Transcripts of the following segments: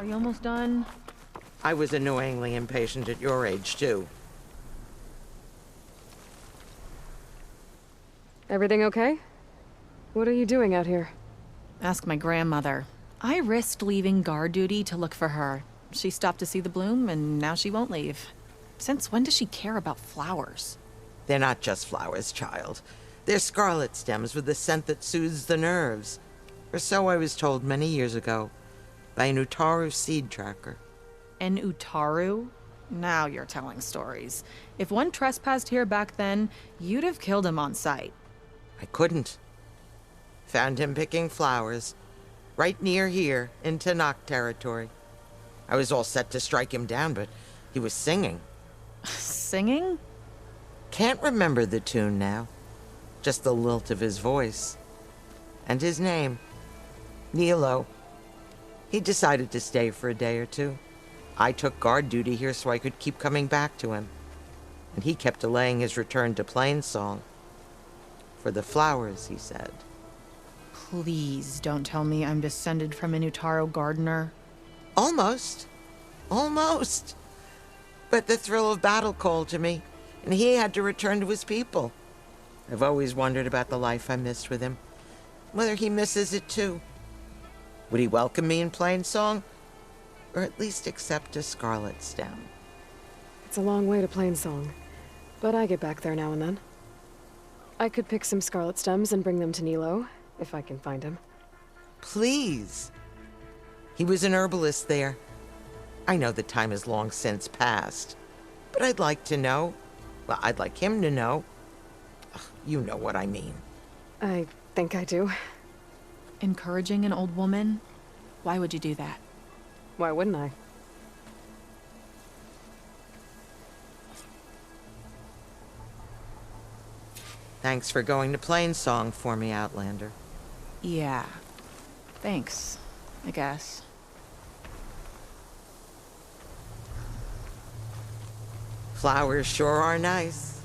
Are you almost done? I was annoyingly impatient at your age, too. Everything okay? What are you doing out here? Ask my grandmother. I risked leaving guard duty to look for her. She stopped to see the bloom, and now she won't leave. Since when does she care about flowers? They're not just flowers, child. They're scarlet stems with a scent that soothes the nerves. Or so I was told many years ago by an Utaru seed tracker. An Utaru? Now you're telling stories. If one trespassed here back then, you'd have killed him on sight. I couldn't. Found him picking flowers, right near here, in Tanakh territory. I was all set to strike him down, but he was singing. Singing? Can't remember the tune now. Just the lilt of his voice. And his name. Nilo. He decided to stay for a day or two. I took guard duty here so I could keep coming back to him. And he kept delaying his return to Plainsong. For the flowers, he said. Please don't tell me I'm descended from an Utaru gardener. Almost. Almost. But the thrill of battle called to me, and he had to return to his people. I've always wondered about the life I missed with him, whether he misses it too. Would he welcome me in Plainsong, or at least accept a scarlet stem? It's a long way to Plainsong, but I get back there now and then. I could pick some scarlet stems and bring them to Nilo, if I can find him. Please. He was an herbalist there. I know the time has long since passed, but I'd like to know. Well, I'd like him to know. Ugh, you know what I mean. I think I do. Encouraging an old woman? Why would you do that? Why wouldn't I? Thanks for going to Plainsong for me, Outlander. Yeah. Thanks, I guess. Flowers sure are nice.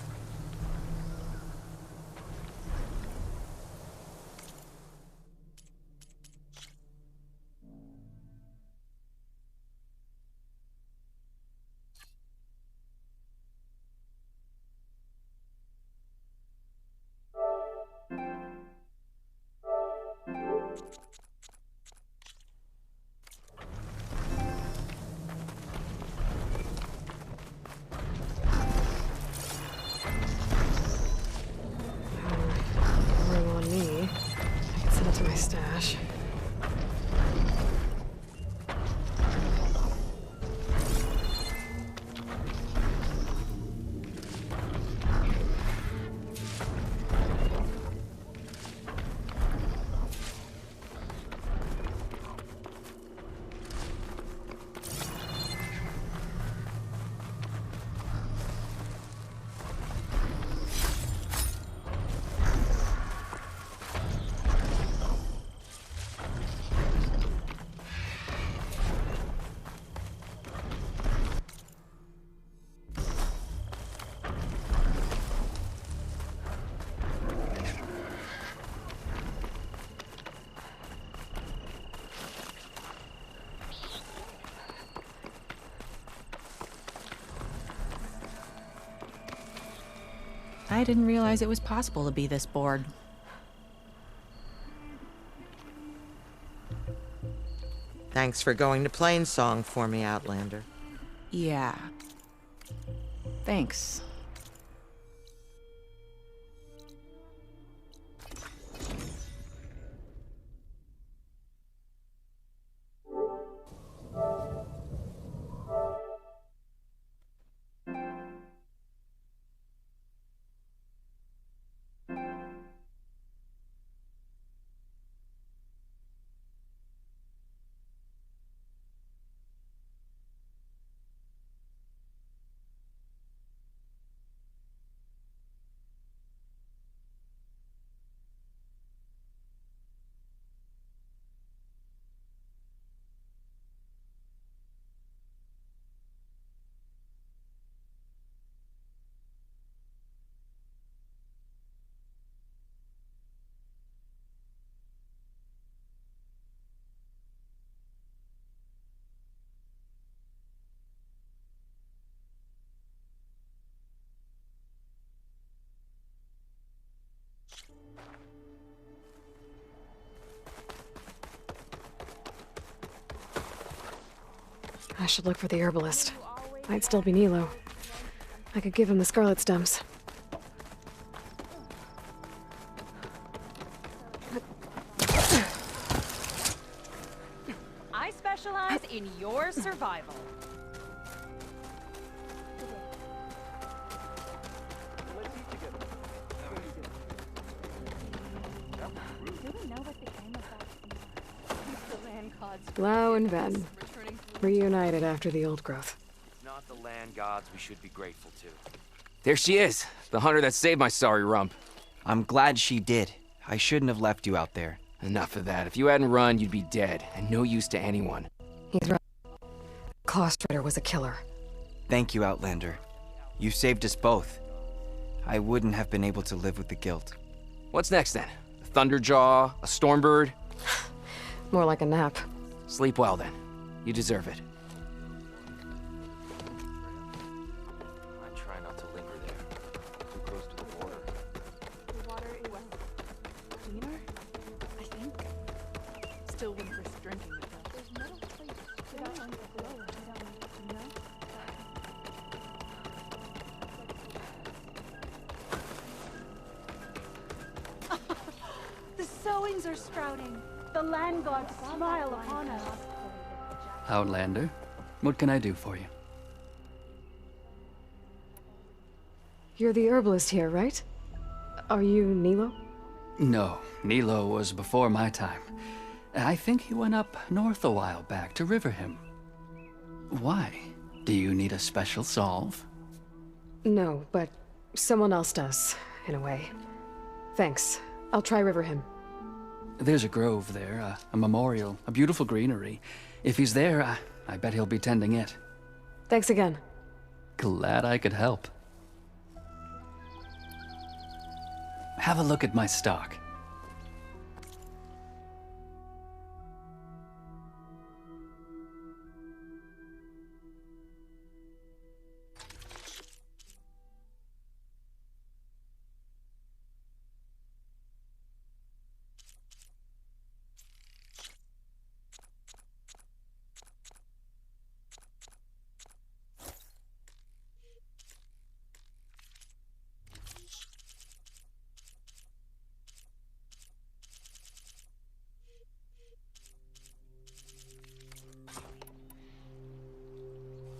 Ring on me. I can send it to my stash. I didn't realize it was possible to be this bored. Thanks for going to Plainsong for me, Outlander. Yeah. Thanks. I should look for the herbalist. Might still be Nilo. I could give him the scarlet stems. I specialize in your survival. Lau and Ven. Reunited after the old growth. Not the land gods we should be grateful to. There she is, the hunter that saved my sorry rump. I'm glad she did. I shouldn't have left you out there. Enough of that. If you hadn't run, you'd be dead, and no use to anyone. He's right. Claw Strider was a killer. Thank you, Outlander. You saved us both. I wouldn't have been able to live with the guilt. What's next then? A Thunderjaw? A Stormbird? More like a nap. Sleep well then. You deserve it. I try not to linger there. Too close to the border. The water is cleaner, I think. Still wouldn't risk drinking it though. There's metal plates without on the glow, you know? The sowings are sprouting. The land gods smile upon us. Outlander, what can I do for you? You're the herbalist here, right? Are you Nilo? No, Nilo was before my time. I think he went up north a while back to Riverhim. Why? Do you need a special solve? No, but someone else does, in a way. Thanks. I'll try Riverhim. There's a grove there, a memorial, a beautiful greenery. If he's there, I bet he'll be tending it. Thanks again. Glad I could help. Have a look at my stock.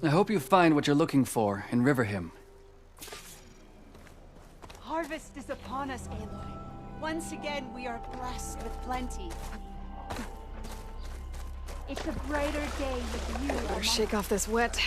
I hope you find what you're looking for in Riverhim. Harvest is upon us, Aloy. Once again, we are blessed with plenty. It's a brighter day with you. Better shake off this wet.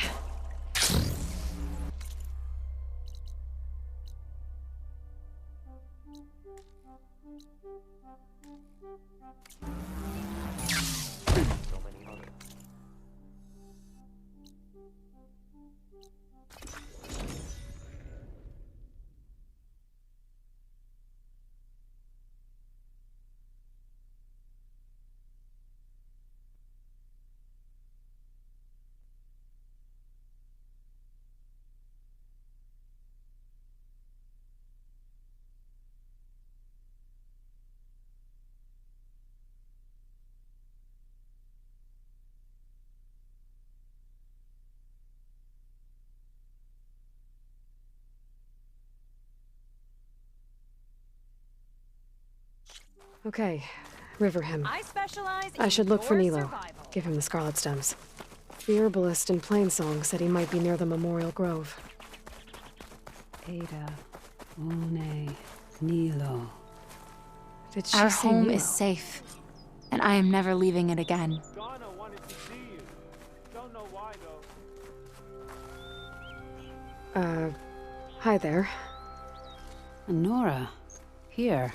Okay, Riverhim. I specialize in I should look for your Nilo. survival. Give him the scarlet stems. The herbalist in Plainsong said he might be near the Memorial Grove. Ada, One, Nilo. Did she Our say home Nilo? is safe, and I am never leaving it again. Ghana wanted to see you. Don't know why though. Hi there. Nora, here.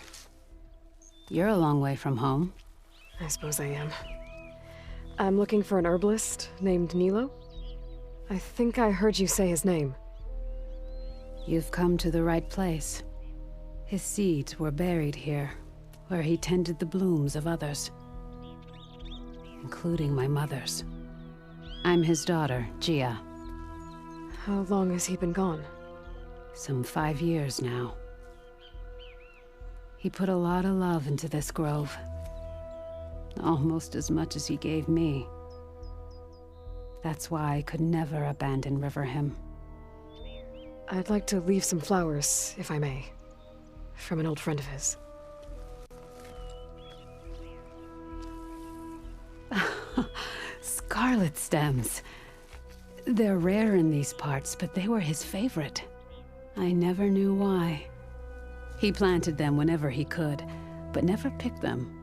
You're a long way from home. I suppose I am. I'm looking for an herbalist named Nilo. I think I heard you say his name. You've come to the right place. His seeds were buried here, where he tended the blooms of others, including my mother's. I'm his daughter, Gia. How long has he been gone? Some 5 years now. He put a lot of love into this grove. Almost as much as he gave me. That's why I could never abandon Riverhim. I'd like to leave some flowers, if I may. From an old friend of his. Scarlet stems. They're rare in these parts, but they were his favorite. I never knew why. He planted them whenever he could, but never picked them.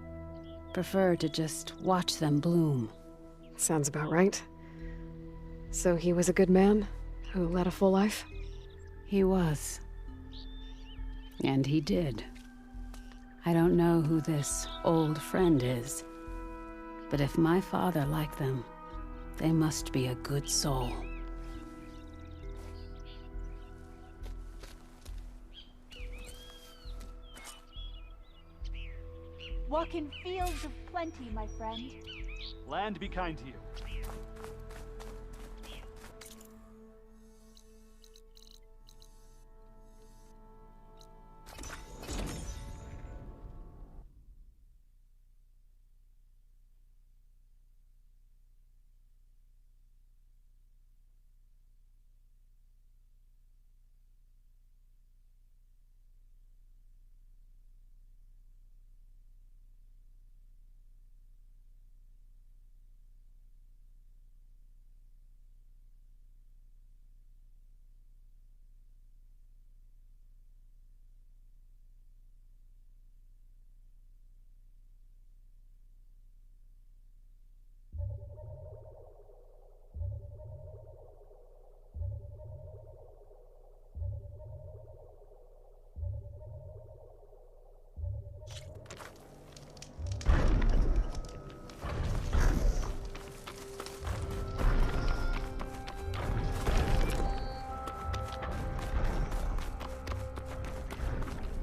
Preferred to just watch them bloom. Sounds about right. So he was a good man who led a full life? He was. And he did. I don't know who this old friend is, but if my father liked them, they must be a good soul. Walk in fields of plenty, my friend. Land be kind to you.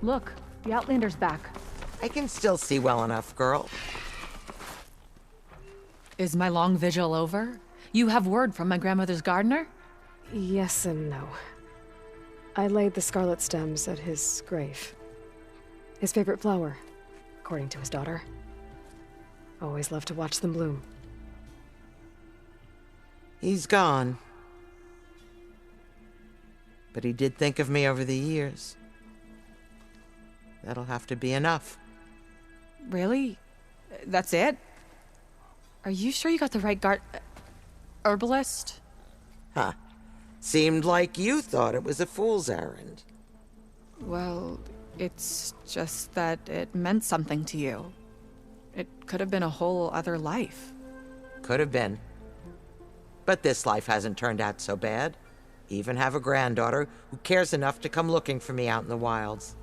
Look, the Outlander's back. I can still see well enough, girl. Is my long vigil over? You have word from my grandmother's gardener? Yes and no. I laid the scarlet stems at his grave. His favorite flower, according to his daughter. Always loved to watch them bloom. He's gone. But he did think of me over the years. That'll have to be enough. Really? That's it? Are you sure you got the right herbalist? Huh. Seemed like you thought it was a fool's errand. Well, it's just that it meant something to you. It could have been a whole other life. Could have been. But this life hasn't turned out so bad. Even have a granddaughter who cares enough to come looking for me out in the wilds.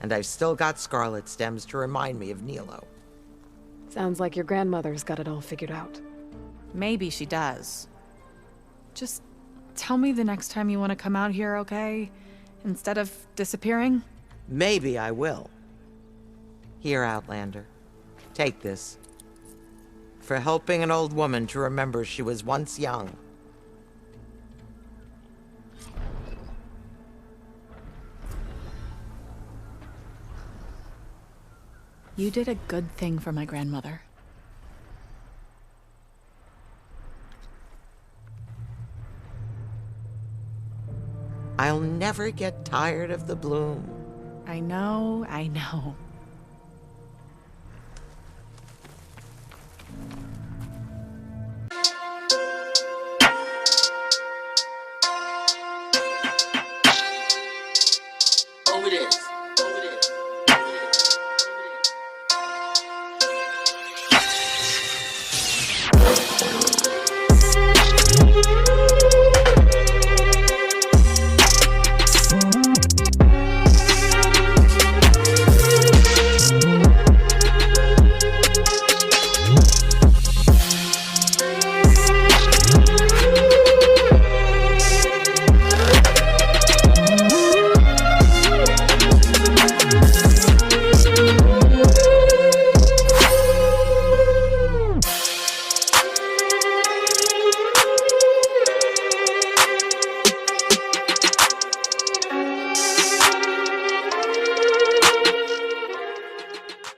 And I've still got scarlet stems to remind me of Nilo. Sounds like your grandmother's got it all figured out. Maybe she does. Just tell me the next time you want to come out here, okay? Instead of disappearing? Maybe I will. Here, Outlander. Take this. For helping an old woman to remember she was once young. You did a good thing for my grandmother. I'll never get tired of the bloom. I know, I know.